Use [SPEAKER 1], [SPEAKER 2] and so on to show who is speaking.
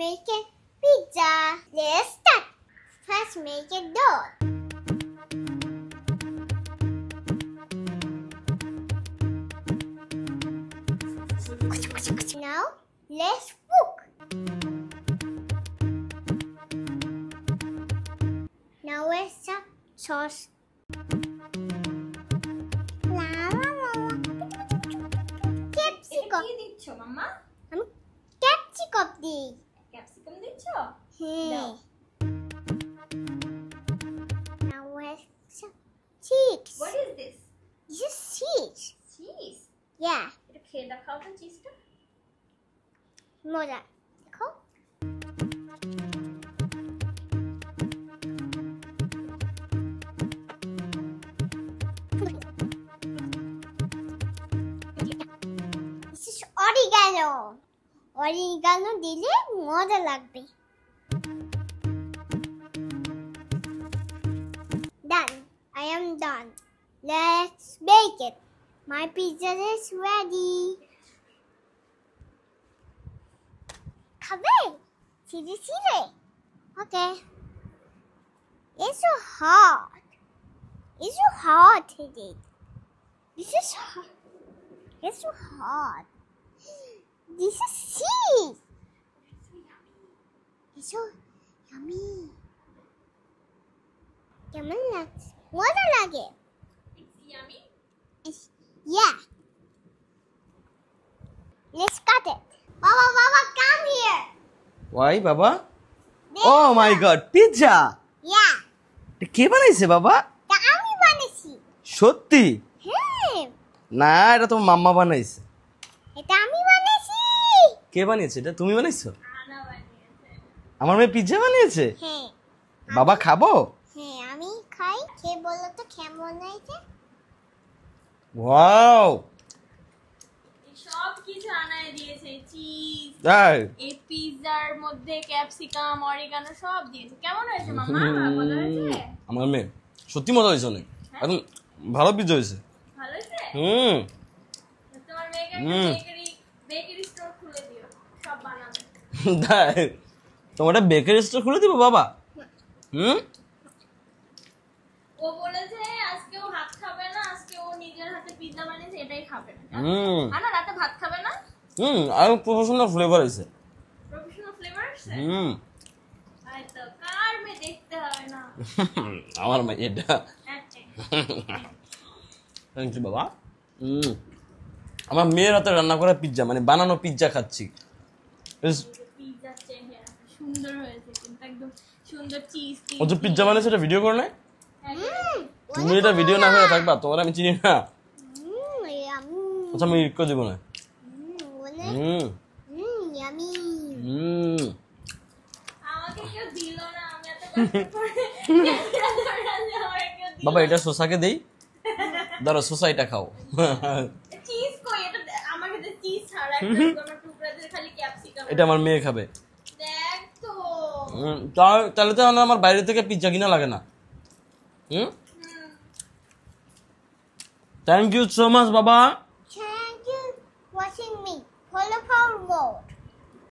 [SPEAKER 1] make a pizza. Let's start. First, make a dough. Now, let's cook. Now, let's start sauce.
[SPEAKER 2] Capsicum. কি দিচ্ছ মাম্মা?
[SPEAKER 1] আমি capsicum দিই।
[SPEAKER 2] Capsicum দিচ্ছ?
[SPEAKER 1] হ্যাঁ। Now let's cheese.
[SPEAKER 2] What is this?
[SPEAKER 1] This is cheese.
[SPEAKER 2] Cheese.
[SPEAKER 1] Yeah.
[SPEAKER 2] এটা খেয়ে দেখাও তো চিজটা।
[SPEAKER 1] মজা। দেখো। This is oregano. Oregano দিলে মজা লাগবে। Done. I am done. Let's bake it. My pizza is ready. খাবে? Seriously? Okay. It's so hot. It's so hot today. This is hot. It's so hot. This is cheese. It's so yummy. কেমন লাগছে? মজা লাগে।
[SPEAKER 2] It's yummy.
[SPEAKER 1] Yeah. Let's cut it. Baba, come here.
[SPEAKER 3] Why, Baba?
[SPEAKER 1] There.
[SPEAKER 3] Oh my God, pizza!
[SPEAKER 1] Yeah.
[SPEAKER 3] এটা কে বানাইছে বাবা?
[SPEAKER 1] তা আমি বানাইছি।
[SPEAKER 3] সত্যি?
[SPEAKER 1] হ্যাঁ।
[SPEAKER 3] না, এটা তো মাম্মা বানাইছে।
[SPEAKER 1] এটা আমি বানাইছি।
[SPEAKER 3] কে বানিয়েছে এটা? তুমি বানাইছো?
[SPEAKER 2] আনা বানিয়েছে।
[SPEAKER 3] আমার মেয়ে পিৎজা বানিয়েছে?
[SPEAKER 1] হ্যাঁ।
[SPEAKER 3] বাবা খাবো?
[SPEAKER 1] হ্যাঁ, আমি খাই। খেয়ে বলো তো কেমন হয়েছে?
[SPEAKER 3] ওয়াও!
[SPEAKER 2] সব কিছু আনায় দিয়েছে, চিজ,
[SPEAKER 3] তাই?
[SPEAKER 2] এই পিৎজার মধ্যে ক্যাপসিকাম, অরিগানো সব দিয়েছে। কেমন হয়েছে মাম্মা? মজা হয়েছে?
[SPEAKER 3] আমার মেয়ে সত্যি মজা হয়েছে অনেক। একদম ভালো পিৎজা হয়েছে।
[SPEAKER 2] ভালো হয়েছে? তোমার মেয়েকে একটা বেকারি স্টোর খুলে দিও, সব বানাবে।
[SPEAKER 3] তাই? তোমার একটা বেকারি স্টোর খুলে দিব বাবা?
[SPEAKER 2] ও বলেছে আজকে ও ভাত খাবে না, আজকে ও নিজের হাতে পিৎজা বানিয়েছে, এটাই খাবে। আনা রাতে ভাত খাবে না?
[SPEAKER 3] আর প্রফেশনাল ফ্লেভার আছে।
[SPEAKER 2] প্রফেশনাল ফ্লেভার আছে? আই তো কার মে দেখতে হবে না।
[SPEAKER 3] আমার মেয়ে এটা। থ্যাংক ইউ বাবা। আমার মেয়ের হাতে রান্না করা পিৎজা, মানে বানানো পিৎজা খাচ্ছি।
[SPEAKER 2] পিৎজা চেহারা সুন্দর হয়েছে, কিন্তু একদম সুন্দর চিজ।
[SPEAKER 3] ও যে পিৎজা বানিয়েছে এটা ভিডিও করে নাই? তুমি এটা ভিডিও না করে থাকবা, তোমার আমি চিনি না। আচ্ছা আমি রিক করে দেবো না।
[SPEAKER 1] ইয়ামি।
[SPEAKER 2] আমাকে কেউ দিল না, আমি এত কষ্ট করে
[SPEAKER 3] বাবা এটা সোসাকে দেই, ধরো সোসাইটা খাও।
[SPEAKER 2] চিজ কই? এটা আমাকে দে, চিজ ছাড়া একটা টুকরা দিয়ে খালি ক্যাপসিকাম।
[SPEAKER 3] এটা আমার মেয়ে খাবে।
[SPEAKER 2] দেখ তো।
[SPEAKER 3] তাহলে তো আমার বাইরে থেকে পিৎজা কিনা লাগে না। Thank you so much, Baba.
[SPEAKER 1] Thank you for watching me. Follow for more.